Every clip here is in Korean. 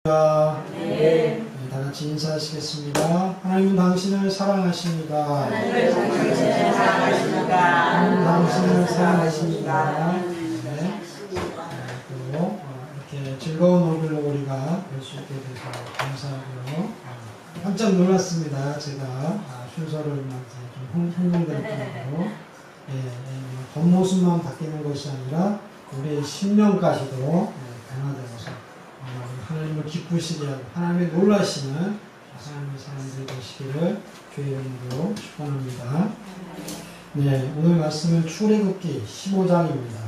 네, 다 같이 인사하시겠습니다. 하나님은 당신을 사랑하십니다. 하나님은 당신을 사랑하십니다. 하나님은 당신을 사랑하십니다. 네. 또 이렇게 즐거운 오늘로 우리가 볼 수 있게 돼서 감사하고요. 깜짝 놀랐습니다. 제가 순서를 좀 흥분될 정도로 겉모습만 바뀌는 것이 아니라 우리의 신령까지도 변화되어서 하나님을 기쁘시게 하고 하나님의 놀라시는 하나님의 사람들이 되시기를 주의 이름으로 축원합니다. 네, 오늘 말씀은 출애굽기 15장입니다.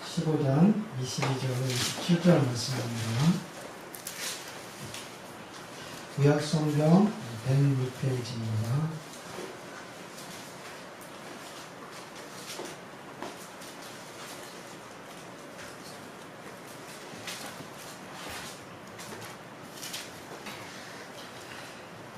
15장 22절 27절 말씀입니다. 구약성경 106페이지입니다.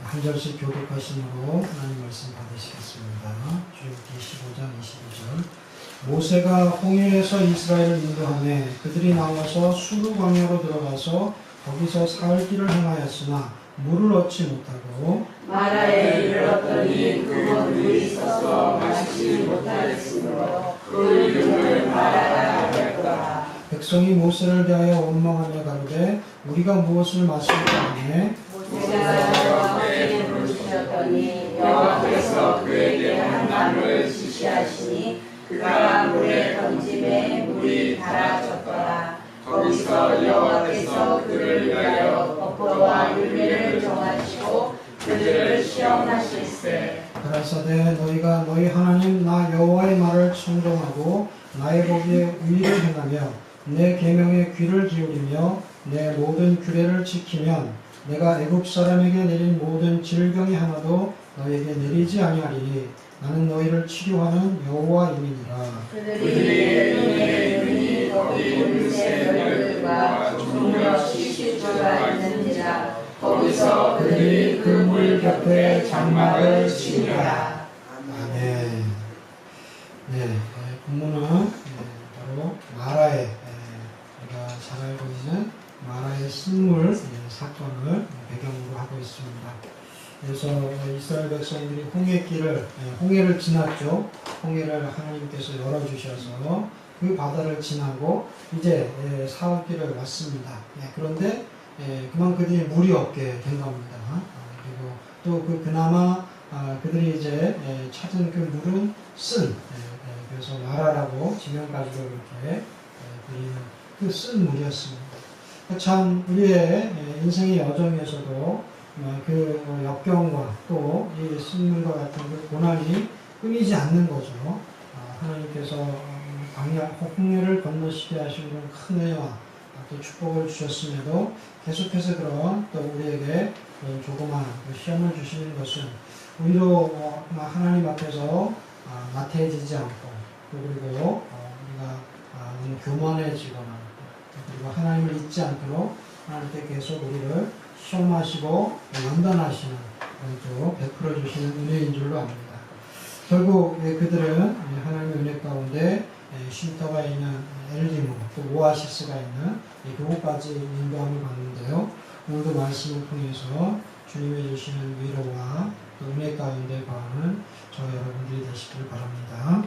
한 절씩 교독하심으로 하나님 말씀 받으시겠습니다. 출애굽기 15장 22절 모세가 홍해에서 이스라엘을 인도하매 그들이 나와서 수르 광야로 들어가서 거기서 사흘 길을 행하였으나 물을 얻지 못하고 마라에 이르렀더니 그곳 물이 있어서 마시지 못하였으므로 그 이름을 마라라 하였더라. 백성이 모세를 대하여 원망하며 가로되 우리가 무엇을 마실까 하매 모세가 여호와께 부르시었더니 여호와께서 그에게 한 나무를 지시하시니 그가 물에 던짐에 물이 달아졌더라. 거기서 여호와께서 그를 위하여 벚꽃과 열매를 정하시고 그들을 시험하실세. 가라사대 너희가 너희 하나님 나 여호와의 말을 청종하고 나의 법에 의를 행하며 내 계명에 귀를 기울이며 내 모든 규례를 지키면 내가 애굽 사람에게 내린 모든 질병이 하나도 너에게 내리지 아니하리니 나는 너희를 치료하는 여호와임이니라. 그들이 눈에 눈이 덮인 새들과 종려시 실조가 있는지라. 거기서 그들이 그 물 곁에 장막을 치니라. 아멘. 네, 본문은 바로 마라의 우리가 잘 알고 있는 마라의 쓴물 사건을 배경으로 하고 있습니다. 그래서 이스라엘 백성들이 홍해를 지났죠. 홍해를 하나님께서 열어주셔서 그 바다를 지나고 이제 사흘길을 왔습니다. 그런데 그만 그들이 물이 없게 된 겁니다. 그리고 또 그나마 그들이 이제 찾은 그 물은 그래서 마라라고 지명가지로 이렇게 불리는 그 쓴 물이었습니다. 참 우리의 인생의 여정에서도 그 역경과 또 이 쓴물과 같은 그 고난이 끊이지 않는 거죠. 하나님께서 홍해를 건너시게 하시는 큰 은혜와 또 축복을 주셨음에도 계속해서 그런 또 우리에게 조그만 시험을 주시는 것은 우리로 하나님 앞에서 나태해지지 않고 또 그리고 우리가 너무 교만해지거나 그리고 하나님을 잊지 않도록 하나님께 계속 우리를 시험하시고 연단하시는 또 베풀어 주시는 은혜인 줄로 압니다. 결국 그들은 하나님의 은혜 가운데 쉼터가 있는 엘리무 또 오아시스가 있는 그곳까지 인도함을 받는데요. 오늘도 말씀을 통해서 주님이 주시는 위로와 또 은혜 가운데 거하는 저 여러분들이 되시길 바랍니다.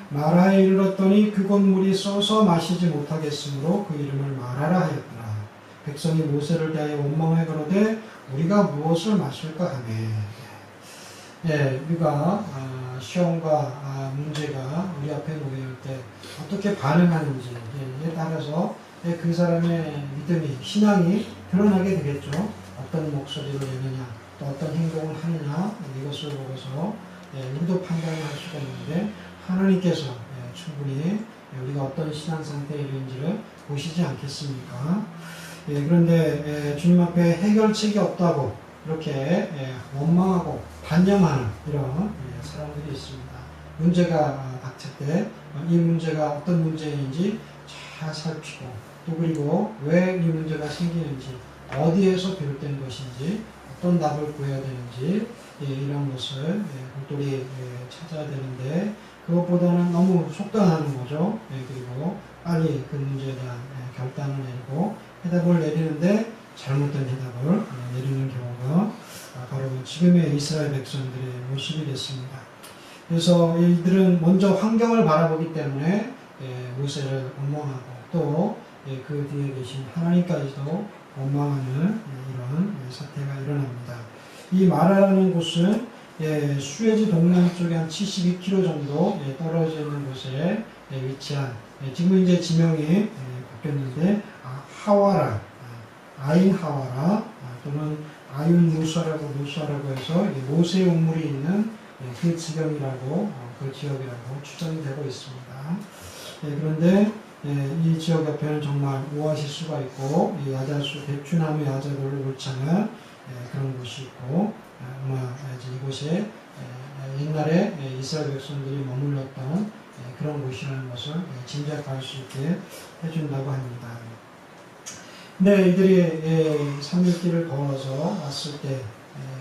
마라에 이르렀더니 그곳 물이 써서 마시지 못하겠으므로 그 이름을 마라라 하였더라. 백성이 모세를 대하여 원망하여 가로되 우리가 무엇을 마실까 하매 우리가 시험과 문제가 우리 앞에 놓일 때 어떻게 반응하는지에 따라서 그 사람의 믿음이 신앙이 드러나게 되겠죠. 어떤 목소리를 내느냐 또 어떤 행동을 하느냐 이것을 보고서 우리도 판단을 할 수가 있는데 하나님께서 충분히 우리가 어떤 신앙 상태에 있는지를 보시지 않겠습니까? 그런데 주님 앞에 해결책이 없다고 이렇게 원망하고 반영하는 이런 사람들이 있습니다. 문제가 닥칠 때 이 문제가 어떤 문제인지 잘 살피고 또 그리고 왜 이 문제가 생기는지 어디에서 비롯된 것인지 어떤 답을 구해야 되는지 이런 것을 골똘히 찾아야 되는데 그것보다는 너무 속단하는 거죠. 그리고 빨리 그 문제에 대한 결단을 내리고 해답을 내리는데 잘못된 대답을 내리는 경우가 바로 지금의 이스라엘 백성들의 모습이 됐습니다. 그래서 이들은 먼저 환경을 바라보기 때문에 모세를 원망하고 또 그 뒤에 계신 하나님까지도 원망하는 이런 사태가 일어납니다. 이 마라라는 곳은 수에즈 동남쪽에 한 72km 정도 떨어져 있는 곳에 위치한, 지금 이제 지명이 바뀌었는데 하와라, 아인 하와라 또는 아윤 무사라고 해서 모세 우물이 있는 그 지경이라고, 그 지역이라고 추정이 되고 있습니다. 그런데 이 지역 옆에는 정말 오아시스가 있고 야자수, 대추나무 야자들을 울창한 그런 곳이 있고, 아마 이곳에 옛날에 이스라엘 백성들이 머물렀던 그런 곳이라는 것을 짐작할 수 있게 해준다고 합니다. 근데 이들이 3일길을 걸어서 왔을 때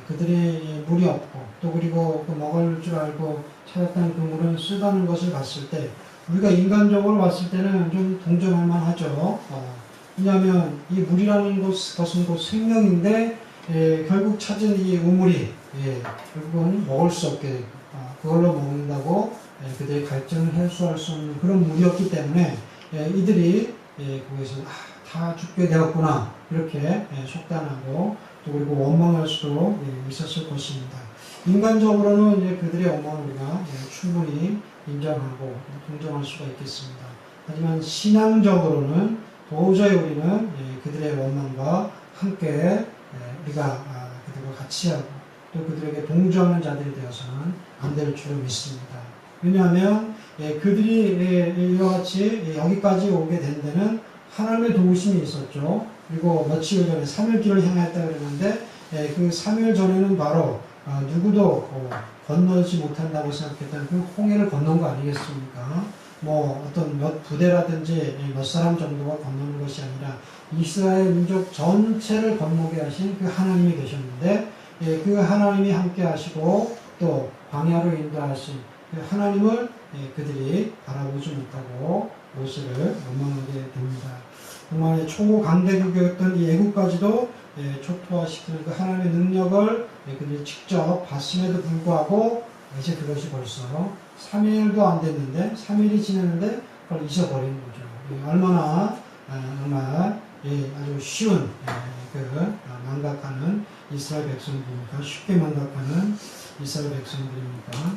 그들이 물이 없고 또 그리고 그 먹을 줄 알고 찾았던 그 물은 쓰다는 것을 봤을 때 우리가 인간적으로 봤을 때는 좀 동정할 만하죠. 왜냐하면 이 물이라는 것은 곧 생명인데 결국 찾은 이 우물이 결국은 먹을 수 없게 되고 그걸로 먹는다고 그들의 갈증을 해소할 수 없는 그런 물이었기 때문에 이들이 거기서 다 죽게 되었구나 이렇게 속단하고 또 그리고 원망할 수도 있었을 것입니다. 인간적으로는 이제 그들의 원망을 우리가 충분히 인정하고 동정할 수가 있겠습니다. 하지만 신앙적으로는 도저히 우리는 그들의 원망과 함께 우리가 그들과 같이 하고 또 그들에게 동조하는 자들이 되어서는 안 될 줄을 믿습니다. 왜냐하면 그들이 이와 같이 여기까지 오게 된 데는 하나님의 도우심이 있었죠. 그리고 며칠 전에 3일길을 향했다 그랬는데 그 3일 전에는 바로 누구도 건너지 못한다고 생각했던 그 홍해를 건넌 거 아니겠습니까? 뭐 어떤 몇 부대라든지 몇 사람 정도가 건너는 것이 아니라 이스라엘 민족 전체를 건너게 하신 그 하나님이 계셨는데 그 하나님이 함께 하시고 또 광야로 인도하신 그 하나님을 그들이 바라보지 못하고 모세를 원망하게 됩니다. 정말 초강대국이었던 이 애국까지도 초토화시키는 그 하나님의 능력을 그들이 직접 봤음에도 불구하고 이제 그것이 벌써 3일도 안 됐는데 3일이 지났는데 그걸 잊어버리는 거죠. 얼마나 정말 아주 쉬운 그 망각하는 이스라엘 백성들입니까? 쉽게 망각하는 이스라엘 백성들입니까?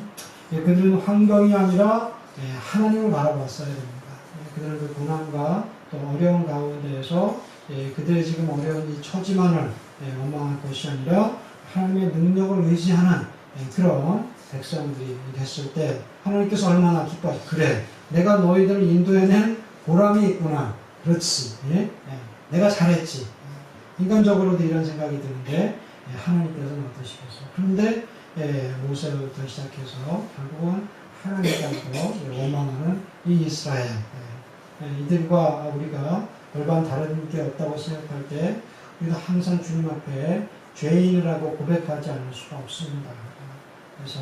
그들은 환경이 아니라 하나님을 바라봤어야 됩니다. 그들은 그 고난과 또 어려운 가운데에서 그들의 지금 어려운 이 처지만을 원망할 것이 아니라 하나님의 능력을 의지하는 그런 백성들이 됐을 때 하나님께서 얼마나 기뻐하시. 그래, 내가 너희들을 인도해낸 보람이 있구나. 그렇지. 내가 잘했지. 인간적으로도 이런 생각이 드는데 하나님께서는 어떠시겠어요? 그런데 모세로부터 시작해서 결국은 하나님께서 원망하는 이 이스라엘, 이들과 우리가 별반 다른 게 없다고 생각할 때 우리가 항상 주님 앞에 죄인이라고 고백하지 않을 수가 없습니다. 그래서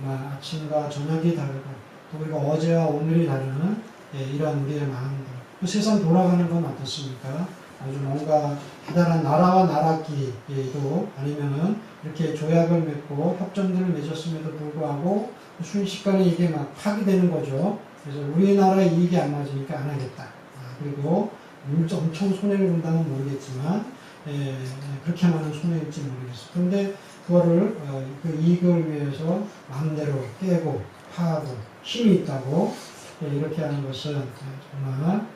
아침과 저녁이 다르고 또 우리가 어제와 오늘이 다르는 이러한 우리의 마음들. 세상 돌아가는 건 어떻습니까? 아주 뭔가 대단한 나라와 나라끼리도 아니면은 이렇게 조약을 맺고 협정들을 맺었음에도 불구하고 순식간에 이게 막 파기되는 거죠. 그래서 우리나라의 이익이 안 맞으니까 안 하겠다. 그리고 엄청 손해를 본다면 모르겠지만 그렇게 많은 손해일지 모르겠어요. 그런데 그거를 그 이익을 위해서 마음대로 깨고 파하고 힘이 있다고 이렇게 하는 것은 정말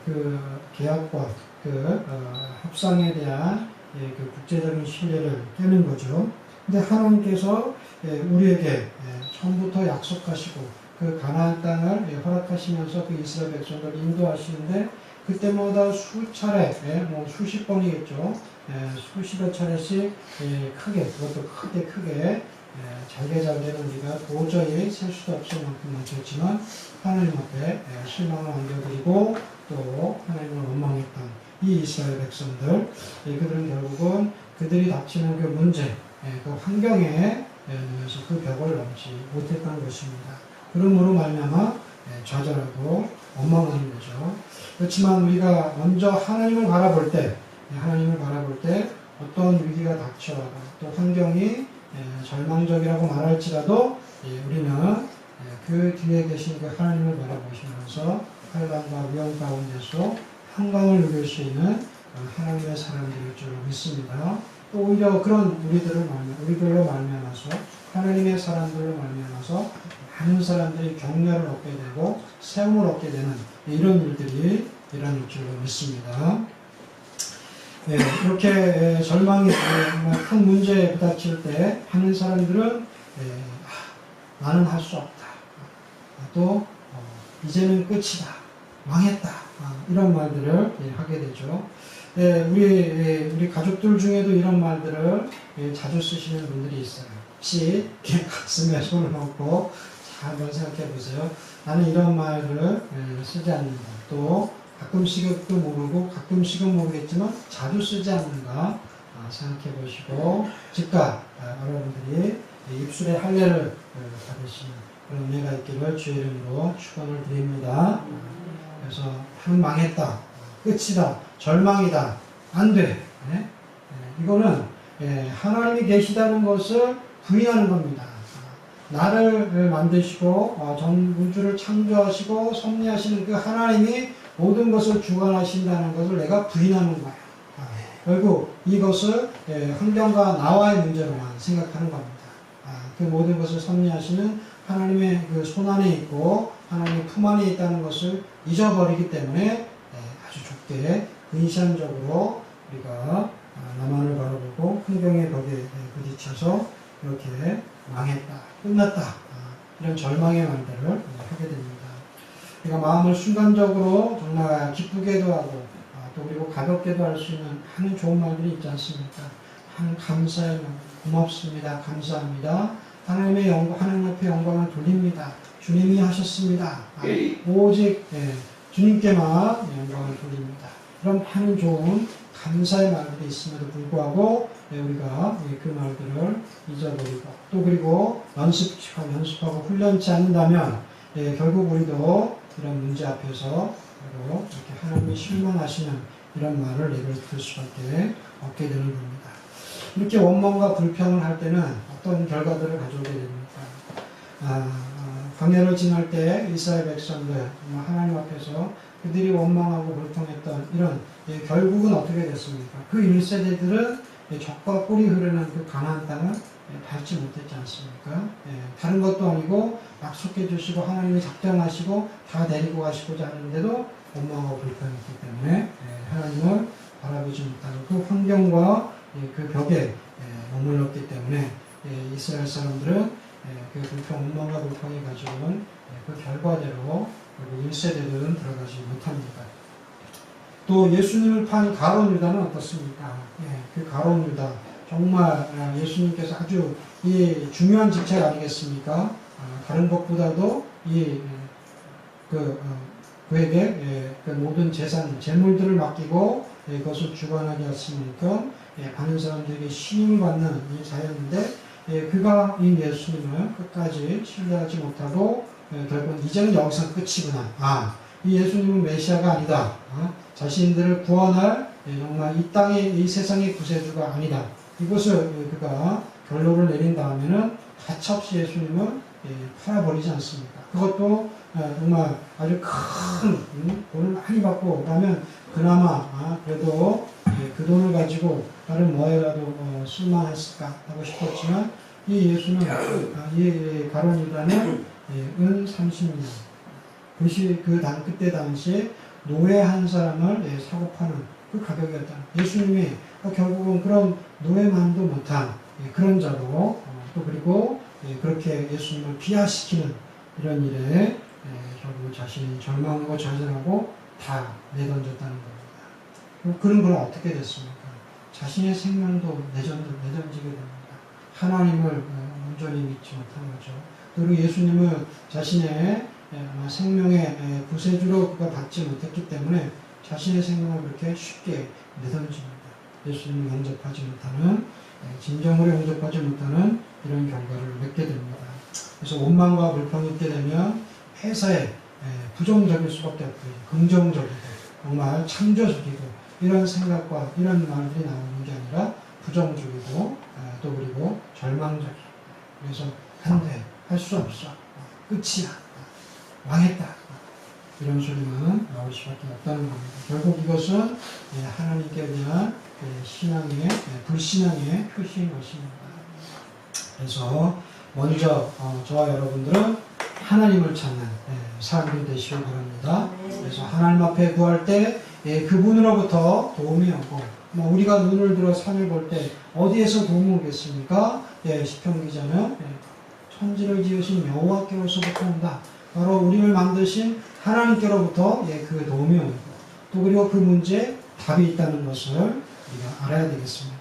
그 계약과 그 협상에 대한 그 국제적인 신뢰를 깨는 거죠. 근데 하나님께서 우리에게 처음부터 약속하시고 그 가나안 땅을 허락하시면서 그 이스라엘 백성을 인도하시는데 그때마다 수차례, 뭐 수십 번이겠죠. 수십여 차례씩 크게, 그것도 크게 잘게는 우리가 도저히 셀 수도 없을 만큼 많겠지만 하나님 앞에 실망을 안겨드리고 또 하나님을 원망했던 이 이스라엘 백성들, 그들은 결국은 그들이 닥치는 그 문제, 그 환경에 의해서 그 벽을 넘지 못했던 것입니다. 그러므로 말미암아 좌절하고 원망하는 거죠. 그렇지만 우리가 먼저 하나님을 바라볼 때 하나님을 바라볼 때 어떤 위기가 닥쳐와도 또 환경이 절망적이라고 말할지라도 우리는 그 뒤에 계신 그 하나님을 바라보시면서 환난과 위험 가운데서 한강을 누릴 수 있는 하나님의 사람들일 줄 믿습니다. 또 오히려 그런 우리들로 말미암아서 하나님의 사람들로 말미암아서 많은 사람들이 격려를 얻게 되고 세움을 얻게 되는 이런 일들이 일어날 줄 믿습니다. 이렇게 절망이 정말 큰 문제에 부닥칠 때 하는 사람들은 나는 할 수 없다. 또 이제는 끝이다. 망했다. 이런 말들을 하게 되죠. 우리 가족들 중에도 이런 말들을 자주 쓰시는 분들이 있어요. 혹시 가슴에 손을 얹고 한번 생각해 보세요. 나는 이런 말을 쓰지 않는다. 또 가끔씩은 모르고 가끔씩은 모르겠지만 자주 쓰지 않는가 생각해 보시고 즉각 여러분들이 입술에 할례를 받으시는 그런 은혜가 있기를 주의 이름으로 축원을 드립니다. 그래서 나는 망했다. 끝이다. 절망이다. 안 돼. 이거는 하나님이 계시다는 것을 부인하는 겁니다. 나를 만드시고 전 우주를 창조하시고 섭리하시는 그 하나님이 모든 것을 주관하신다는 것을 내가 부인하는 거야. 결국 이것을 환경과 나와의 문제로만 생각하는 겁니다. 그 모든 것을 섭리하시는 하나님의 그 손 안에 있고 하나님의 품 안에 있다는 것을 잊어버리기 때문에 아주 좁게 근시안적으로 우리가 나만을 바라보고 환경의 벽에 부딪혀서 이렇게 망했다, 끝났다 이런 절망의 말들을 하게 됩니다. 우리가 마음을 순간적으로 정말 기쁘게도 하고 또 그리고 가볍게도 할 수 있는 많은 좋은 말들이 있지 않습니까? 감사의 말, 고맙습니다, 감사합니다. 하나님 앞에 영광을 돌립니다. 주님이 하셨습니다. 오직 주님께만 영광을 돌립니다. 이런 많은 좋은 감사의 말들이 있음에도 불구하고 우리가 그 말들을 잊어버리고 또 그리고 연습하고 훈련치 않는다면 결국 우리도 이런 문제 앞에서 이렇게 하나님이 실망하시는 이런 말을 내뱉을 수밖에 없게 되는 겁니다. 이렇게 원망과 불평을 할 때는 어떤 결과들을 가져오게 됩니까? 광야를 지날 때 이스라엘 백성들 하나님 앞에서 그들이 원망하고 불평했던 이런 결국은 어떻게 됐습니까? 그 1세대들은 적과 꿀이 흐르는 그 가나안 땅을 밟지 못했지 않습니까? 다른 것도 아니고 약속해 주시고 하나님이 작정하시고 다 데리고 가시고자 하는데도 원망하고 불평했기 때문에 하나님을 바라보지 못하고 그 환경과 그 벽에 머물렀기 때문에 이스라엘 사람들은 그 원망과 불평이 가져온 그 결과대로 1세대들은 들어가지 못합니다. 또 예수님을 판 가룟 유다는 어떻습니까? 그 가룟 유다 정말 예수님께서 아주 중요한 직책 아니겠습니까? 다른 것보다도 그에게 그 모든 재물들을 맡기고 그것을 주관하게 했으니까 많은 사람들에게 신임을 받는 이 자였는데 그가 이 예수님을 끝까지 신뢰하지 못하고 결국 이제는 여기서 끝이구나. 이 예수님은 메시아가 아니다. 자신들을 구원할 정말 이 땅의 이 세상의 구세주가 아니다. 이것을 그가 결론을 내린 다음에는 가차없이 예수님을 팔아버리지 않습니까? 그것도 정말 아주 큰 돈을 많이 받고 그러면 그나마 그래도 그 돈을 가지고 다른 뭐에라도 쓸만했을까 하고 싶었지만 이 예수는 이 가룟 유다는 은 30년 그때 당시에 노예 한 사람을 사고 파는 그 가격이었다. 예수님이 결국은 그런 노예만도 못한 그런 자로 또 그리고 그렇게 예수님을 비하시키는 이런 일에 결국 자신이 절망하고 좌절하고 다 내던졌다는 겁니다. 그런 건 어떻게 됐습니까? 자신의 생명도 내던지게 됩니다. 하나님을 온전히 믿지 못한 거죠. 그리고 예수님은 자신의 생명의 구세주로 그가 받지 못했기 때문에 자신의 생명을 그렇게 쉽게 내던집니다. 예수님을 영접하지 못하는 진정으로 영접하지 못하는 이런 결과를 맺게 됩니다. 그래서 원망과 불평이 있게 되면 회사에 부정적일 수밖에 없고요. 긍정적이고 정말 창조적이고 이런 생각과 이런 말들이 나오는 게 아니라 부정적이고 또 그리고 절망적이고 그래서 안 돼, 할 수 없어, 끝이야, 망했다 이런 소리만 나올 수밖에 없다는 겁니다. 결국 이것은 하나님께 대한 신앙의 불신앙의 표시인 것입니다. 그래서 먼저 저와 여러분들은 하나님을 찾는 사람들이 되시길 바랍니다. 그래서 하나님 앞에 구할 때 그분으로부터 도움이 오고 우리가 눈을 들어 산을 볼 때 어디에서 도움이 오겠습니까? 시편 기자는 천지를 지으신 여호와께로서부터 온다. 바로 우리를 만드신 하나님께로부터 그 도움이 오고 또 그리고 그 문제에 답이 있다는 것을 우리가 알아야 되겠습니다.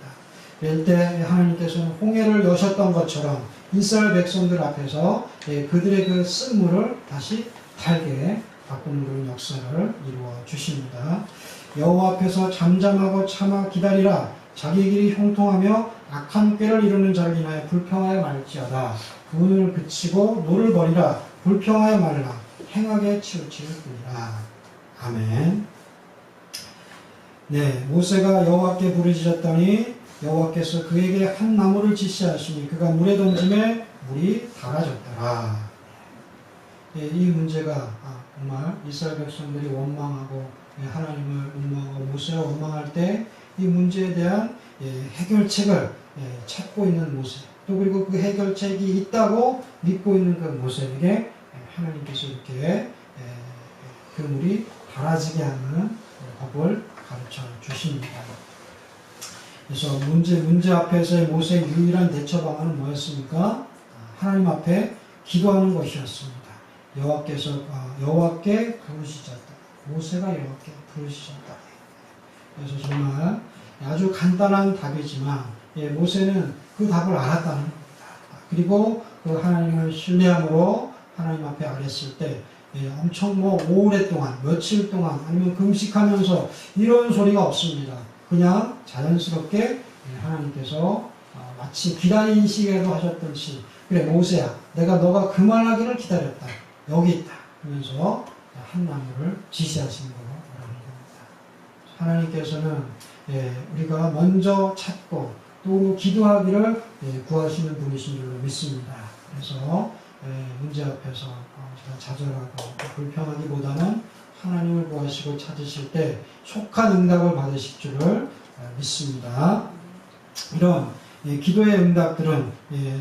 이럴 때 하나님께서는 홍해를 여셨던 것처럼 이스라엘 백성들 앞에서 그들의 그 쓴물을 다시 달게 바꾸는 그런 역사를 이루어 주십니다. 여호와 앞에서 잠잠하고 참아 기다리라. 자기 길이 형통하며 악한 꾀를 이루는 자를 인하여 불평하여 말지어다. 분을 그치고 노를 버리라. 불평하여 말라. 행하게 치우칠 뿐이라. 아멘. 네, 모세가 여호와께 부르짖었더니 여호와께서 그에게 한 나무를 지시하시니 그가 물에 던짐에 물이 달아졌더라. 이 문제가 정말 이스라엘 백성들이 원망하고 하나님을 원망하고 모세가 원망할 때 이 문제에 대한 해결책을 찾고 있는 모세, 또 그리고 그 해결책이 있다고 믿고 있는 그 모세에게 하나님께서 이렇게 그 물이 달아지게 하는 법을 가르쳐 주십니다. 그래서 문제 앞에서의 모세의 유일한 대처 방안은 뭐였습니까? 하나님 앞에 기도하는 것이었습니다. 여호와께 부르짖었다. 모세가 여호와께 부르짖었다. 그래서 정말 아주 간단한 답이지만 모세는 그 답을 알았다는 겁니다. 그리고 그 하나님을 신뢰함으로 하나님 앞에 아랬을 때 엄청 오랫동안 며칠 동안 아니면 금식하면서 이런 소리가 없습니다. 그냥 자연스럽게 하나님께서 마치 기다린 시에도 하셨던지 그래 모세야 내가 너가 그 말하기를 기다렸다. 여기 있다. 하면서 한 나무를 지시하신 거로 말하는 겁니다. 하나님께서는 우리가 먼저 찾고 또 기도하기를 구하시는 분이신 줄로 믿습니다. 그래서 문제 앞에서 좌절하고 불평하기보다는 하나님을 구하시고 찾으실 때 속한 응답을 받으실 줄을 믿습니다. 이런 기도의 응답들은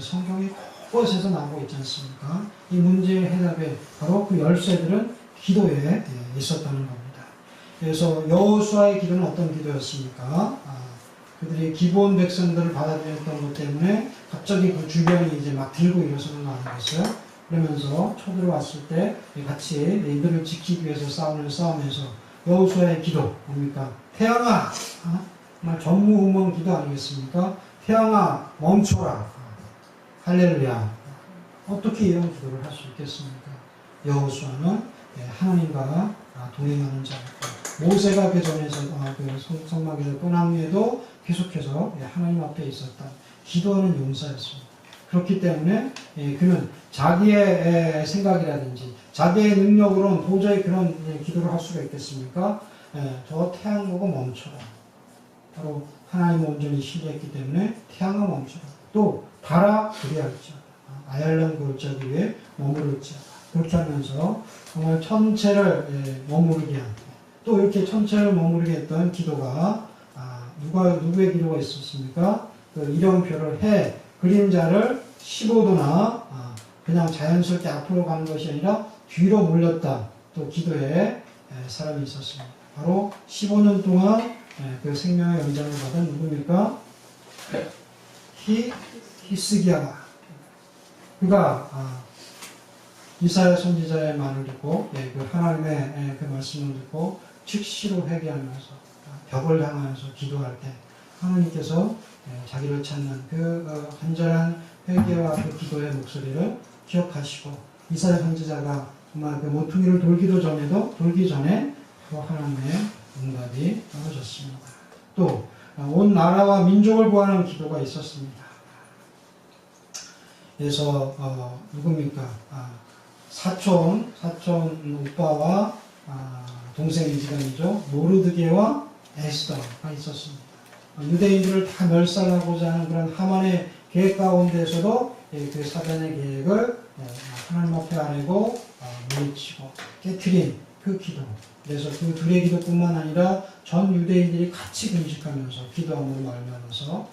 성경의 곳곳에서 나오고 있지 않습니까? 이 문제의 해답에 바로 그 열쇠들은 기도에 있었다는 겁니다. 그래서 여호수아의 기도는 어떤 기도였습니까? 그들이 기브온 백성들을 받아들였던 것 때문에 갑자기 그 주변이 이제 막 들고 일어서는 거 아니겠어요? 그러면서 쳐들어왔을 때 같이 이들을 지키기 위해서 싸우는 싸움에서 여호수아의 기도 뭡니까? 태양아! 정말 전무후무한 기도 아니겠습니까? 태양아 멈춰라. 할렐루야. 어떻게 이런 기도를 할 수 있겠습니까? 여호수아는 하나님과 동행하는 자였고 모세가 그 전에서 그 성막에서 떠난 후에도 계속해서 하나님 앞에 있었다. 기도하는 용사였습니다. 그렇기 때문에 그는 자기의 생각이라든지 자기의 능력으로는 도저히 그런 기도를 할 수가 있겠습니까? 저 태양 보고 멈춰라. 바로 하나님을 온전히 신뢰했기 때문에 태양아 멈춰라. 또 달아 그리할지어다. 아얄란 골짜기 위에 머무를지어다. 그렇게 하면서 정말 천체를 머무르게 한 또 이렇게 천체를 머무르게 했던 기도가 누구의 기도가 있었습니까? 그 이름표를 해 그림자를 15도나 그냥 자연스럽게 앞으로 가는 것이 아니라 뒤로 물렸다. 또 기도에 사람이 있었습니다. 바로 15년 동안 그 생명의 연장을 받은 누구입니까? 히스기야가 그가 이사야 선지자의 말을 듣고 그 하나님의 그 말씀을 듣고 즉시로 회개하면서 벽을 향하여서 기도할 때 하나님께서 자기를 찾는 그 간절한 회개와 그 기도의 목소리를 기억하시고 이사야 선지자가 정말 그 모퉁이를 돌기 전에 바로 하나님의 응답이 떨어졌습니다. 또 온 나라와 민족을 구하는 기도가 있었습니다. 그래서 누굽니까? 사촌 오빠와 동생 이지간이죠. 모르드게와 에스더가 있었습니다. 유대인들을 다 멸살하고자 하는 그런 하만의 계획 가운데에서도 그 사단의 계획을 하나님 앞에 아뢰고 물리치고 깨트린 그 기도. 그래서 그 둘의 기도뿐만 아니라 전 유대인들이 같이 금식하면서 기도함으로 말미암아서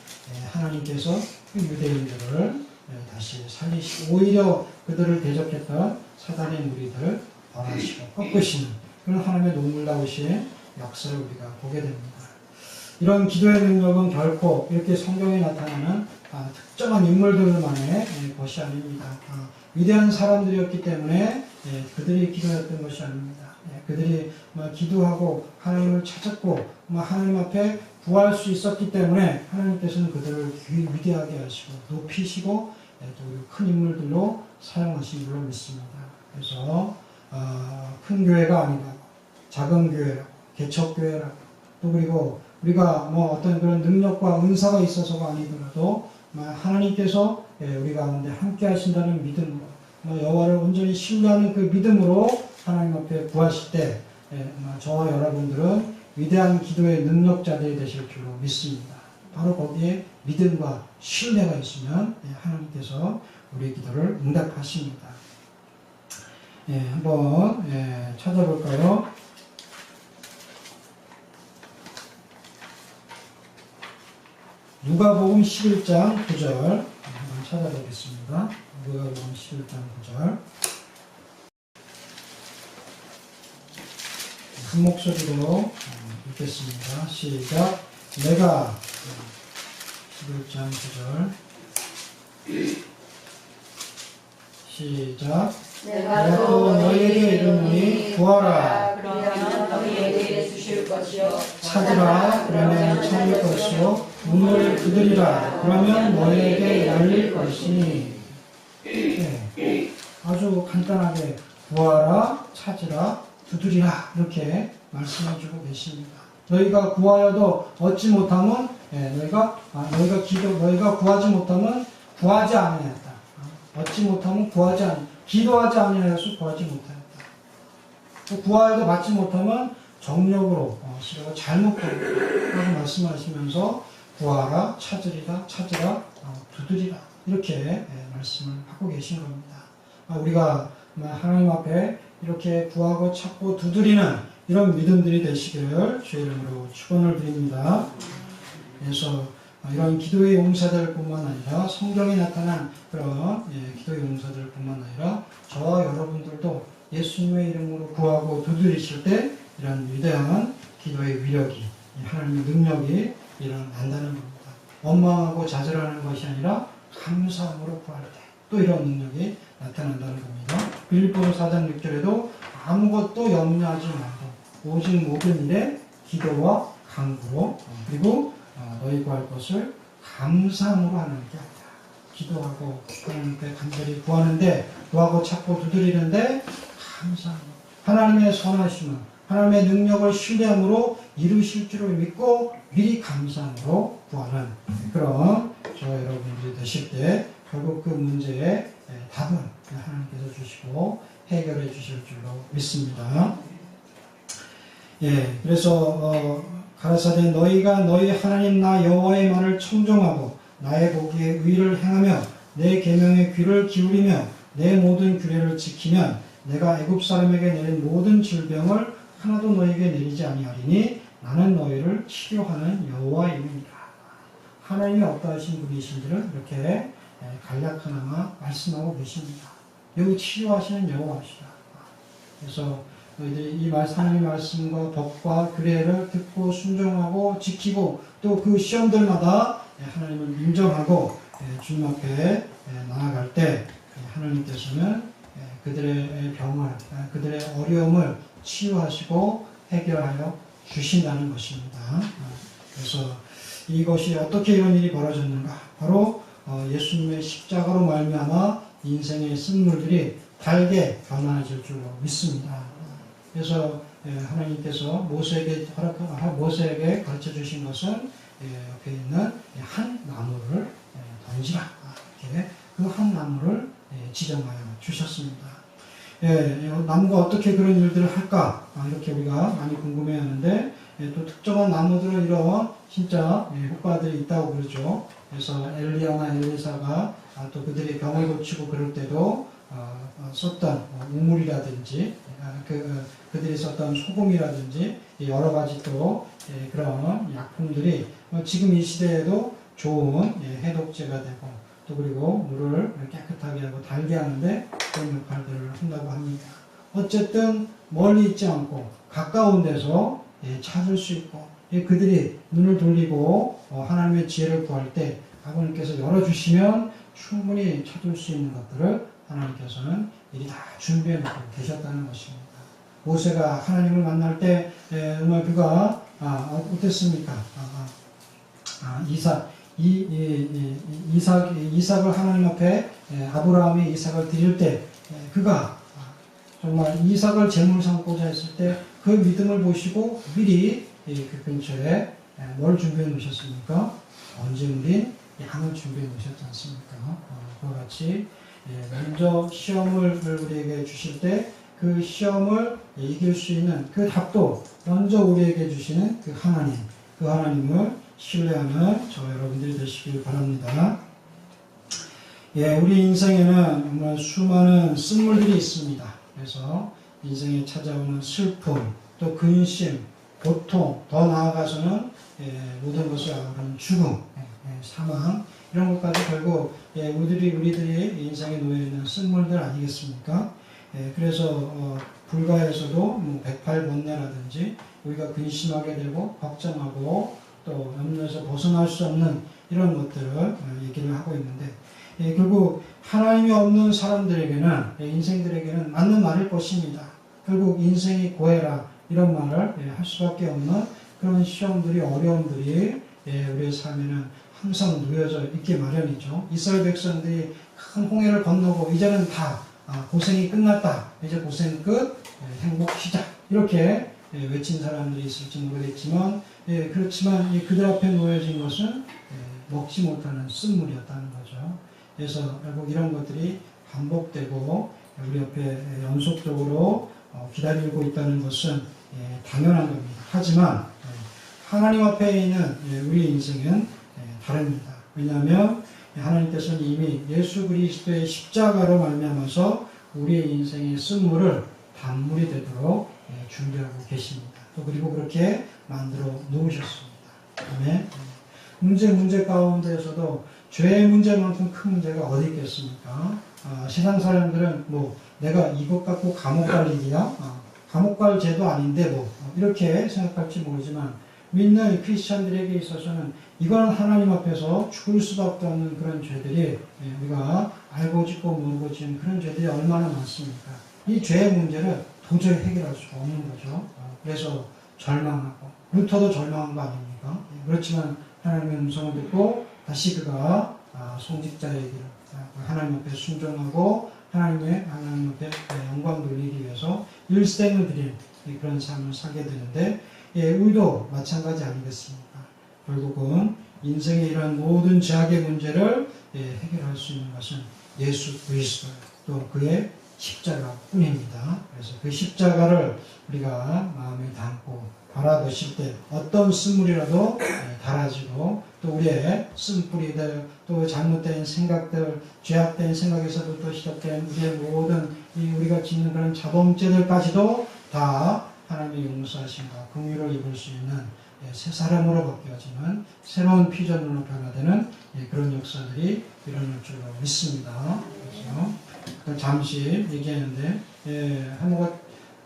하나님께서 그 유대인들을 다시 살리시고 오히려 그들을 대적했던 사단의 무리들을 벌하시고 꺾으시는 그런 하나님의 눈물나오신 역사를 우리가 보게 됩니다. 이런 기도의 능력은 결코 이렇게 성경에 나타나는 특정한 인물들만의 것이 아닙니다. 위대한 사람들이었기 때문에 그들이 기도했던 것이 아닙니다. 그들이 기도하고 하나님을 찾았고 하나님 앞에 구할 수 있었기 때문에 하나님께서는 그들을 위대하게 하시고 높이시고 또 큰 인물들로 사용하신 줄로 믿습니다. 그래서 큰 교회가 아니라 작은 교회라고 개척교회라고 또 그리고 우리가 어떤 그런 능력과 은사가 있어서가 아니더라도 하나님께서 우리 가운데 함께 하신다는 믿음으로 여호와를 온전히 신뢰하는 그 믿음으로 하나님 앞에 구하실 때 저와 여러분들은 위대한 기도의 능력자들이 되실 줄로 믿습니다. 바로 거기에 믿음과 신뢰가 있으면 하나님께서 우리의 기도를 응답하십니다. 한번 찾아볼까요? 누가복음 11장 9절 한번 찾아보겠습니다. 누가복음 11장 9절 한 목소리로 읽겠습니다. 시작. 내가 11장 9절 시작. 내가 또 너희에게 이르노니 구하라 그러면 너희에게 주실 것이요 찾으라 그러면 찾을 것이요 문을 두드리라 그러면 너희에게 열릴 것이니. 아주 간단하게 구하라 찾으라 두드리라 이렇게 말씀해주고 계십니다. 너희가 구하여도 얻지 못하면 너희가 구하지 못하면 구하지 아니하였다. 얻지 못하면 구하지 아니 기도하지 아니하여서 구하지 못하였다. 또 구하여도 받지 못하면 정력으로 시력을 잘못하고 말씀하시면서 구하라 찾으라 두드리라 이렇게 말씀을 하고 계신 겁니다. 우리가 하나님 앞에 이렇게 구하고 찾고 두드리는 이런 믿음들이 되시기를 주의 이름으로 축원을 드립니다. 그래서 이런 기도의 용사들 뿐만 아니라 성경에 나타난 그런 기도의 용사들 뿐만 아니라 저와 여러분들도 예수님의 이름으로 구하고 두드리실 때 이런 위대한 기도의 위력이 하나님의 능력이 일어난다는 겁니다. 원망하고 좌절하는 것이 아니라 감사함으로 구할 때 또 이런 능력이 나타난다는 겁니다. 빌립보서 4장 6절에도 아무것도 염려하지 말고 오직 모든 일에 기도와 간구로 그리고 너희 구할 것을 감사함으로 하나님께 한다. 기도하고 하나님께 간절히 구하는데 구하고 찾고 두드리는데 감사함으로 하나님의 선하심은 하나님의 능력을 신뢰함으로 이루실 줄을 믿고 미리 감사함으로 구하는 그런 저와 여러분들이 되실 때 결국 그 문제의 답은 하나님께서 주시고 해결해 주실 줄로 믿습니다. 그래서 가라사대 너희가 너희 하나님 나 여호와의 말을 청종하고 나의 보기에 의를 행하며 내 계명에 귀를 기울이며 내 모든 규례를 지키면 내가 애굽 사람에게 내린 모든 질병을 하나도 너희에게 내리지 아니하리니 나는 너희를 치료하는 여호와이니라. 하나님이 어떠하신 분이신지를 이렇게 간략하나마 말씀하고 계십니다. 여기 치료하시는 여호와시다. 그래서 너희들이 이 하나님의 말씀과 법과 규례를 듣고 순종하고 지키고 또 그 시험들마다 하나님을 인정하고 주님 앞에 나아갈 때 하나님께서는 그들의 병을 그들의 어려움을 치유하시고 해결하여 주신다는 것입니다. 그래서 이것이 어떻게 이런 일이 벌어졌는가? 바로 예수님의 십자가로 말미암아 인생의 쓴물들이 달게 변화질 줄로 믿습니다. 그래서 하나님께서 모세에게 가르쳐 주신 것은 옆에 있는 한 나무를 던지라. 이렇게 그 한 나무를 지정하여 주셨습니다. 나무가 어떻게 그런 일들을 할까? 이렇게 우리가 많이 궁금해하는데 또 특정한 나무들은 이런 진짜 효과들이 있다고 그러죠. 그래서 엘리야나 엘리사가 또 그들이 병을 고치고 그럴 때도 썼던 우물이라든지 그들이 썼던 소금이라든지 여러 가지 또 그런 약품들이 지금 이 시대에도 좋은 해독제가 되고 또 그리고 물을 깨끗하게 하고 달게 하는데 그런 역할들을 한다고 합니다. 어쨌든 멀리 있지 않고 가까운 데서 찾을 수 있고 그들이 눈을 돌리고 하나님의 지혜를 구할 때 아버님께서 열어주시면 충분히 찾을 수 있는 것들을 하나님께서는 미리 다 준비해 놓고 계셨다는 것입니다. 모세가 하나님을 만날 때 정말 그가 어땠습니까? 이삭을 하나님 앞에 아브라함이 이삭을 드릴 때 그가 정말 이삭을 제물 삼고자 했을 때 그 믿음을 보시고 미리 그 근처에 뭘 준비해 놓으셨습니까? 언제물인 양을 준비해 놓으셨지 않습니까? 그와 같이 먼저 시험을 우리에게 주실 때 그 시험을 이길 수 있는 그 답도 먼저 우리에게 주시는 그 하나님을 신뢰하는 저 여러분들이 되시길 바랍니다. 우리 인생에는 정말 수많은 쓴물들이 있습니다. 그래서 인생에 찾아오는 슬픔, 또 근심, 고통, 더 나아가서는 모든 것을 아우르는 죽음, 사망 이런 것까지 결국 우리들이 인생에 놓여있는 쓴물들 아니겠습니까? 그래서 불가에서도 108번뇌라든지 우리가 근심하게 되고 걱정하고 또 염려에서 벗어날 수 없는 이런 것들을 얘기를 하고 있는데 결국 하나님이 없는 사람들에게는 인생들에게는 맞는 말일 것입니다. 결국 인생이 고해라 이런 말을 할 수밖에 없는 그런 시험들이 어려움들이 우리의 삶에는 항상 놓여져 있기 마련이죠. 이스라엘 백성들이 큰 홍해를 건너고 이제는 다 고생이 끝났다. 이제 고생 끝, 행복 시작. 이렇게 외친 사람들이 있을지 모르겠지만 그렇지만 그들 앞에 놓여진 것은 먹지 못하는 쓴물이었다는 거죠. 그래서 결국 이런 것들이 반복되고 우리 옆에 연속적으로 기다리고 있다는 것은 당연한 겁니다. 하지만 하나님 앞에 있는 우리 인생은 다릅니다. 왜냐하면 하나님께서는 이미 예수 그리스도의 십자가로 말미암아서 우리의 인생의 쓴물을 단물이 되도록 준비하고 계십니다. 또 그리고 그렇게 만들어 놓으셨습니다. 아멘. 문제 가운데에서도 죄의 문제만큼 큰 문제가 어디 있겠습니까? 세상 사람들은 내가 이것 갖고 감옥 갈 일이야? 감옥 갈 죄도 아닌데 이렇게 생각할지 모르지만 믿는 크리스찬들에게 있어서는 이건 하나님 앞에서 죽을 수밖에 없는 그런 죄들이 우리가 알고 짓고 모르고 지은 그런 죄들이 얼마나 많습니까? 이 죄의 문제를 도저히 해결할 수가 없는 거죠. 그래서 절망하고 루터도 절망한 거 아닙니까? 그렇지만 하나님의 음성을 듣고 다시 그가 송직자의 길을 하나님 앞에 순종하고 하나님 앞에 영광 돌리기 위해서 일생을 드린 그런 삶을 살게 되는데 우리도 마찬가지 아니겠습니까? 결국은 인생의 이런 모든 죄악의 문제를 해결할 수 있는 것은 예수 그리스도 또 그의 십자가뿐입니다. 그래서 그 십자가를 우리가 마음에 담고 바라보실 때 어떤 쓴물이라도 달아지고 또 우리의 쓴뿌리들 또 잘못된 생각들 죄악된 생각에서부터 시작된 우리의 모든 우리가 짓는 그런 자범죄들까지도 다 하나님의 용서하심과 긍휼을 입을 수 있는 새 사람으로 바뀌어지는 새로운 피조물로 변화되는 그런 역사들이 일어날 줄로 믿습니다. 그래서 잠시 얘기했는데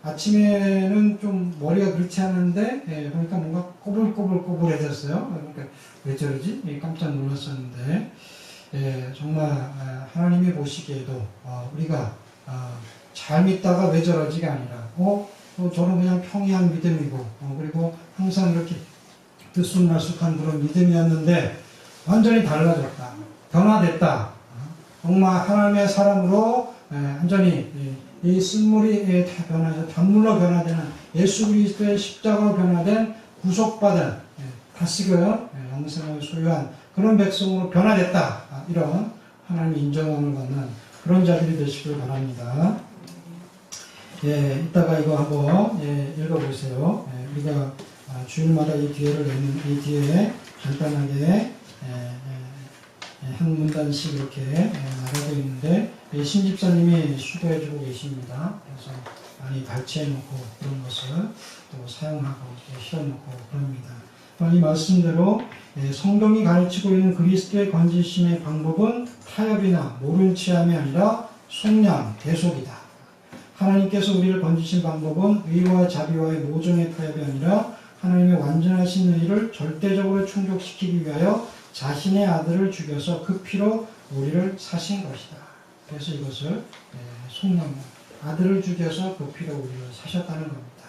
아침에는 좀 머리가 그렇지 않은데 보니까 뭔가 꼬불꼬불해졌어요. 그러니까 왜 저러지? 깜짝 놀랐었는데 정말 하나님이 보시기에도 우리가 잘 믿다가 왜 저러지가 아니라 저는 그냥 평이한 믿음이고 그리고 항상 이렇게 들쑥날쑥한 그런 믿음이었는데 완전히 달라졌다. 변화됐다. 정말 하나님의 사람으로 완전히 이 쓴물이 다 변화해서 단물로 변화되는 예수 그리스도의 십자가로 변화된 구속받은 다시금 영생을 소유한 그런 백성으로 변화됐다. 이런 하나님의 인정함을 받는 그런 자들이 되시길 바랍니다. 이따가 이거 한번 읽어보세요. 우리가 주일마다 이 뒤에를 내는 이 뒤에 간단하게 한 문단씩 이렇게 나가고 있는데 신집사님이 수고해주고 계십니다. 그래서 많이 발췌해놓고 그런 것을 또 사용하고 실어놓고 그럽니다. 이 말씀대로 성경이 가르치고 있는 그리스도의 건지심의 방법은 타협이나 모른 체함이 아니라 속량, 대속이다. 하나님께서 우리를 건지신 방법은 의와 자비와의 모종의 타협이 아니라 하나님의 완전하신 의를 절대적으로 충족시키기 위하여 자신의 아들을 죽여서 그 피로 우리를 사신 것이다. 그래서 이것을 속량, 아들을 죽여서 그 피로 우리를 사셨다는 겁니다.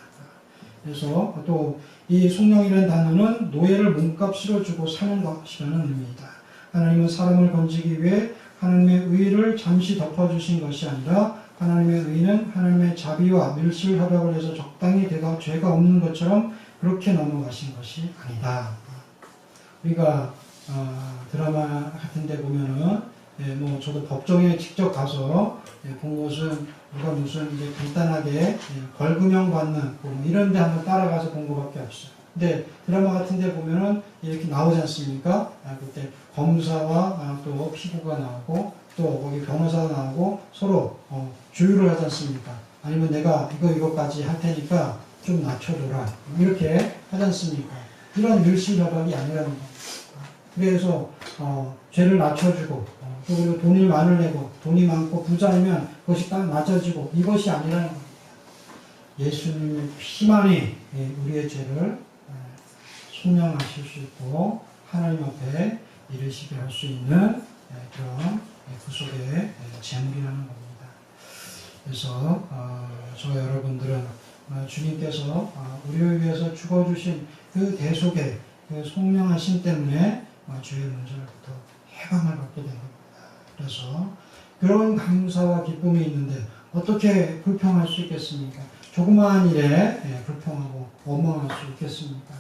그래서 또 이 속량이라는 단어는 노예를 몸값으로 주고 사는 것이라는 의미이다. 하나님은 사람을 건지기 위해 하나님의 의를 잠시 덮어주신 것이 아니라 하나님의 의는 하나님의 자비와 밀실협약을 해서 적당히 죄가 없는 것처럼 그렇게 넘어가신 것이 아니다. 우리가 드라마 같은 데 보면은 뭐 저도 법정에 직접 가서 본 것은 누가 무슨 이제 간단하게 벌금형 받는 뭐 이런 데 한번 따라가서 본 것밖에 없어요. 근데 드라마 같은 데 보면은 이렇게 나오지 않습니까? 그때 검사와 또 피고가 나오고 또 거기 변호사가 나오고 서로 조율을 하지 않습니까? 아니면 내가 이거까지 할 테니까 좀 낮춰줘라. 이렇게 하지 않습니까? 이런 밀실협약이 아니라는 겁니다. 그래서 죄를 낮춰주고 또 그리고 돈을 많이 내고 돈이 많고 부자이면 그것이 딱 낮아지고 이것이 아니라는 겁니다. 예수님의 피만이 우리의 죄를 속량하실 수 있고 하나님 앞에 이르시게 할 수 있는 그런 구속의 재물이라는 겁니다. 그래서 저와 여러분들은 주님께서 우리를 위해서 죽어주신 그 대속의 그 속량하심 때문에 죄의 문제로부터 해방을 받게 된 겁니다. 그래서 그런 감사와 기쁨이 있는데 어떻게 불평할 수 있겠습니까? 조그마한 일에 불평하고 원망할 수 있겠습니까?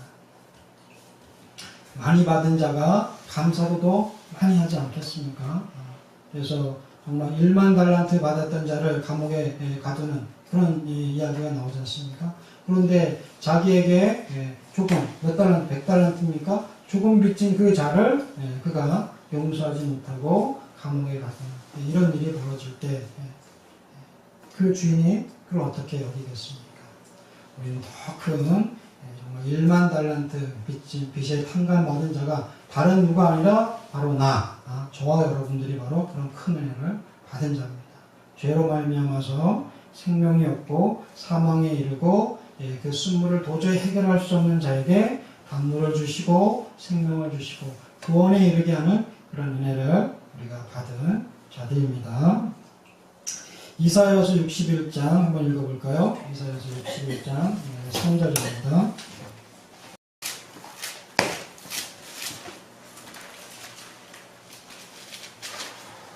많이 받은 자가 감사도 더 많이 하지 않겠습니까? 그래서 정말 1만 달란트 받았던 자를 감옥에 가두는 그런 이야기가 나오지 않습니까? 그런데 자기에게 조금 몇 달란트, 100달란트입니까? 조금 빚진 그 자를 그가 용서하지 못하고 감옥에 가두는 이런 일이 벌어질 때 그 주인이 그걸 어떻게 여기겠습니까? 우리는 더 큰 정말 1만 달란트 빚에 탕감받은 자가 다른 누가 아니라 바로 저와 여러분들이 바로 그런 큰 은혜를 받은 자입니다. 죄로 말미암아서 생명이 없고 사망에 이르고 그 쓴물을 도저히 해결할 수 없는 자에게 담물을 주시고 생명을 주시고 구원에 이르게 하는 그런 은혜를 우리가 받은 자들입니다. 이사야서 61장 한번 읽어볼까요? 이사야서 61장 3절입니다.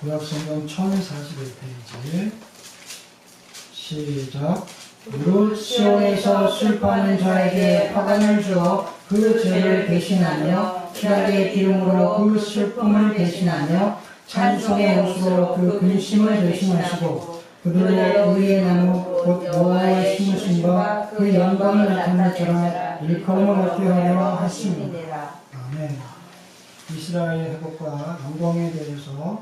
구약성경 1041페이지 시작. 무릇 시온에서 슬퍼하는 자에게 화관을 주어 그 죄를 대신하며 피라의 기름으로 그 슬픔을 대신하며 찬송의 옷으로 그 근심을 대신하시고 그들로 의의 나무 곧 여호와의 심으심과 그 영광이 나타날 자라 일컬음을 얻게 하려 하심이니라. 아멘. 이스라엘의 회복과 영광에 대해서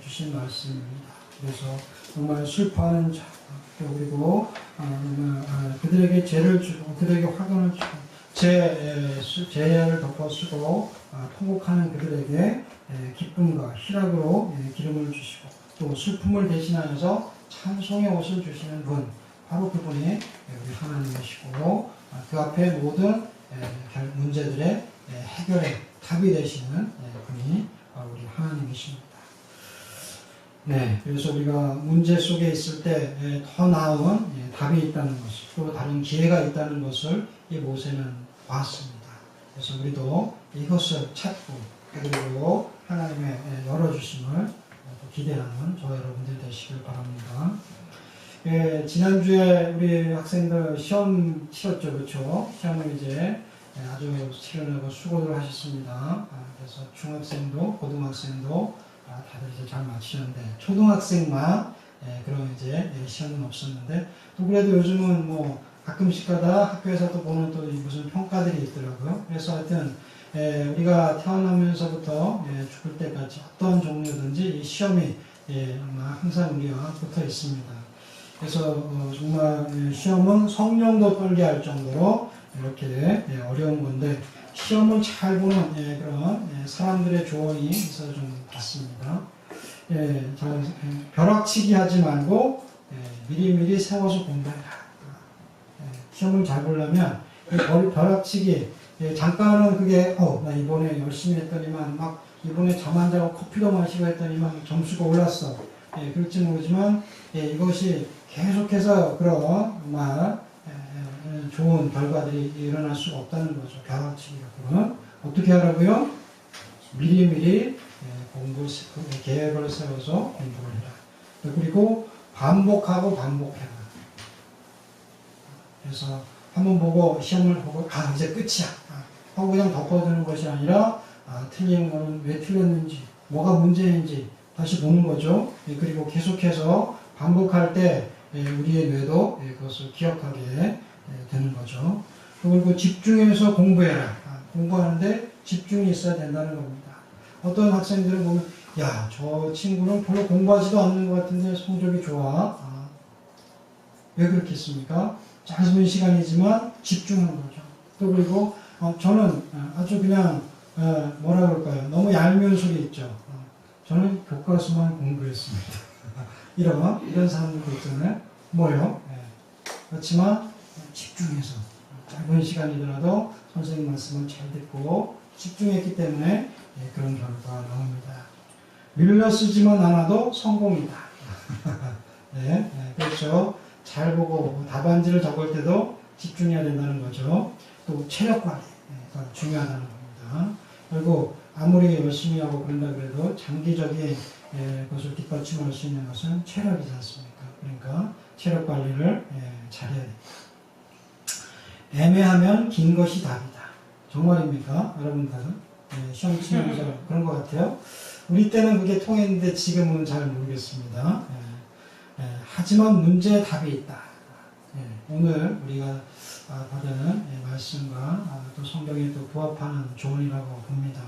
주신 말씀입니다. 그래서 정말 슬퍼하는 자 그리고 그들에게 죄를 주고 그들에게 화관을 주고 죄를 덮어쓰고 통곡하는 그들에게 기쁨과 희락으로 기름을 주시고 또 슬픔을 대신하여서 찬송의 옷을 주시는 분 바로 그분이 우리 하나님이시고 그 앞에 모든 문제들의 해결의 답이 되시는 분이 우리 하나님이십니다. 네, 그래서 우리가 문제 속에 있을 때 더 나은 답이 있다는 것을 또 다른 기회가 있다는 것을 이 모세는 봤습니다. 그래서 우리도 이것을 찾고 그리고 하나님의 열어주심을 기대하는 저와 여러분들 되시길 바랍니다. 지난주에 우리 학생들 시험 치렀죠, 그렇죠? 시험을 이제 아주 치르려고 수고를 하셨습니다. 그래서 중학생도 고등학생도 다들 이제 잘 마치셨는데 초등학생만 그런 이제 시험은 없었는데 또 그래도 요즘은 뭐 가끔씩 가다 학교에서 또 보는 또 무슨 평가들이 있더라고요. 그래서 하여튼 우리가 태어나면서부터 죽을 때까지 어떤 종류든지 이 시험이 아마 항상 우리와 붙어 있습니다. 그래서 정말 시험은 성령도 떨게 할 정도로 이렇게 어려운 건데 시험을 잘 보는 그런 사람들의 조언이 있어서 좀 봤습니다. 벼락치기 하지 말고 미리미리 세워서 공부해라. 시험을 잘 보려면 벼락치기 잠깐은 그게 나 이번에 열심히 했더니만 막 이번에 잠 안 자고 커피도 마시고 했더니만 점수가 올랐어. 그럴지 모르지만 이것이 계속해서 그런 좋은 결과들이 일어날 수가 없다는 거죠. 벼락치기 갖고는 어떻게 하라고요? 미리미리 계획을 세워서 공부를 해라. 그리고 반복하고 반복해라. 그래서 한번 보고 시험을 보고 이제 끝이야 하고 그냥 덮어두는 것이 아니라 틀린 거는 왜 틀렸는지 뭐가 문제인지 다시 보는 거죠. 그리고 계속해서 반복할 때 우리의 뇌도 그것을 기억하게 되는 거죠. 그리고 집중해서 공부해라. 공부하는데 집중이 있어야 된다는 겁니다. 어떤 학생들은 보면 저 친구는 별로 공부하지도 않는 것 같은데 성적이 좋아. 왜 그렇겠습니까? 짧은 시간이지만 집중하는 거죠. 또 그리고 저는 아주 그냥 뭐라 그럴까요? 너무 얄미운 소리 있죠. 저는 교과서만 공부했습니다. 이런 사람들도 있잖아요. 뭐요? 그렇지만 집중해서 짧은 시간이더라도 선생님 말씀을 잘 듣고 집중했기 때문에 그런 결과가 나옵니다. 밀려 쓰지만 않아도 성공이다. 그렇죠. 잘 보고 답안지를 적을 때도 집중해야 된다는 거죠. 또 체력 관리 중요하다는 겁니다. 그리고 아무리 열심히 하고 그런다 그래도 장기적인 것을 뒷받침할 수 있는 것은 체력이지 않습니까? 그러니까 체력 관리를 잘해야 됩니다. 애매하면 긴 것이 답이다. 정말입니까? 여러분들 시험 치면서 그런 것 같아요. 우리 때는 그게 통했는데 지금은 잘 모르겠습니다. 하지만 문제에 답이 있다. 오늘 우리가 받은 말씀과 또 성경에 또 부합하는 조언이라고 봅니다.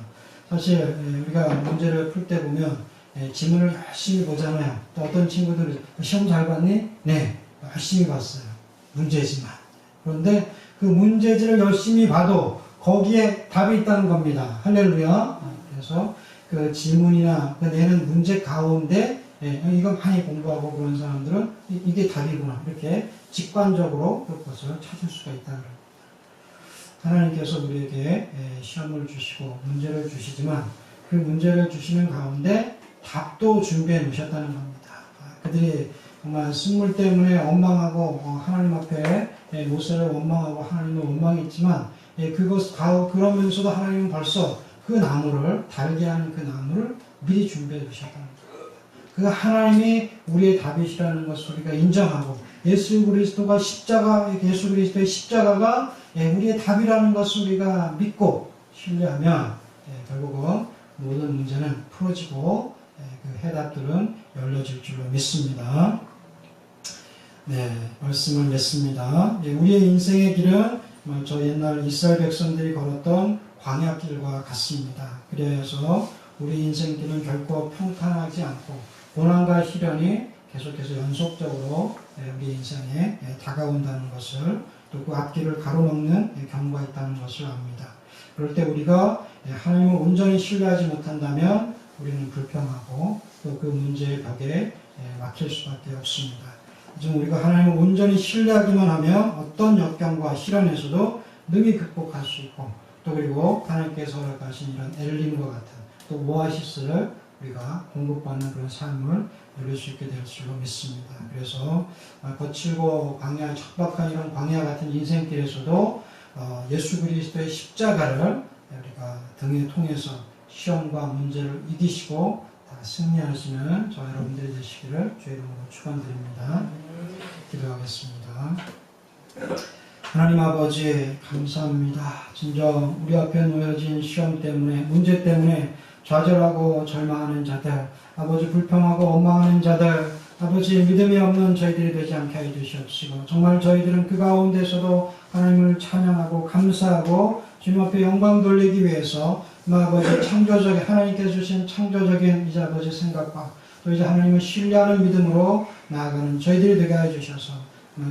사실 우리가 문제를 풀 때 보면 지문을 열심히 보잖아요. 또 어떤 친구들은 시험 잘 봤니? 네, 열심히 봤어요. 문제지만. 그런데 그 문제지를 열심히 봐도 거기에 답이 있다는 겁니다. 할렐루야. 그래서 그 지문이나 내는 문제 가운데 이거 많이 공부하고 그런 사람들은 이게 답이구나 이렇게 직관적으로 그것을 찾을 수가 있다는 겁니다. 하나님께서 우리에게 시험을 주시고 문제를 주시지만 그 문제를 주시는 가운데 답도 준비해 놓으셨다는 겁니다. 그들이 정말 쓴물 때문에 원망하고 하나님 앞에 모세를 원망하고 하나님을 원망했지만 그러면서도 하나님은 벌써 그 나무를 달게 하는 그 나무를 미리 준비해 두셨다는 겁니다. 그 하나님이 우리의 답이시라는 것을 우리가 인정하고 예수 그리스도의 십자가가 우리의 답이라는 것을 우리가 믿고 신뢰하면 결국은 모든 문제는 풀어지고 그 해답들은 열려질 줄로 믿습니다. 말씀을 맺습니다. 우리의 인생의 길은 저 옛날 이스라엘 백성들이 걸었던 광야길과 같습니다. 그래서 우리 인생길은 결코 평탄하지 않고 고난과 시련이 계속해서 연속적으로 우리 인생에 다가온다는 것을 또 그 앞길을 가로막는 경우가 있다는 것을 압니다. 그럴 때 우리가 하나님을 온전히 신뢰하지 못한다면 우리는 불평하고 또 그 문제의 벽에 막힐 수밖에 없습니다. 지금 우리가 하나님을 온전히 신뢰하기만 하면 어떤 역경과 시련에서도 능히 극복할 수 있고 또 그리고 하나님께서 허락하신 이런 엘림과 같은 또 오아시스를 우리가 공급받는 그런 삶을 누릴 수 있게 될 줄로 믿습니다. 그래서 거칠고 광야, 척박한 이런 광야 같은 인생길에서도 예수 그리스도의 십자가를 우리가 등에 통해서 시험과 문제를 이기시고 다 승리하시는 저 여러분들이 되시기를 주의 이름으로 축원드립니다. 기도하겠습니다. 하나님 아버지 감사합니다. 진정 우리 앞에 놓여진 시험 때문에 문제 때문에 좌절하고 절망하는 자들, 아버지 불평하고 원망하는 자들, 아버지 믿음이 없는 저희들이 되지 않게 해 주시옵시고 정말 저희들은 그 가운데서도 하나님을 찬양하고 감사하고 주님 앞에 영광 돌리기 위해서 아버지 창조적 하나님께서 주신 창조적인 이제 아버지 생각과 또 이제 하나님을 신뢰하는 믿음으로 나아가는 저희들이 되게 해 주셔서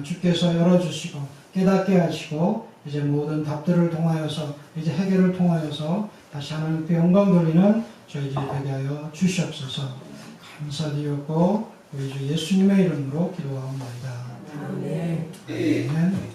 주께서 열어주시고 깨닫게 하시고 이제 모든 답들을 통하여서 이제 해결을 통하여서 다시 하나님께 영광 돌리는 저희들이 되게 하여 주시옵소서. 감사드리고 우리 주 예수님의 이름으로 기도하옵나이다. 아멘. 아멘.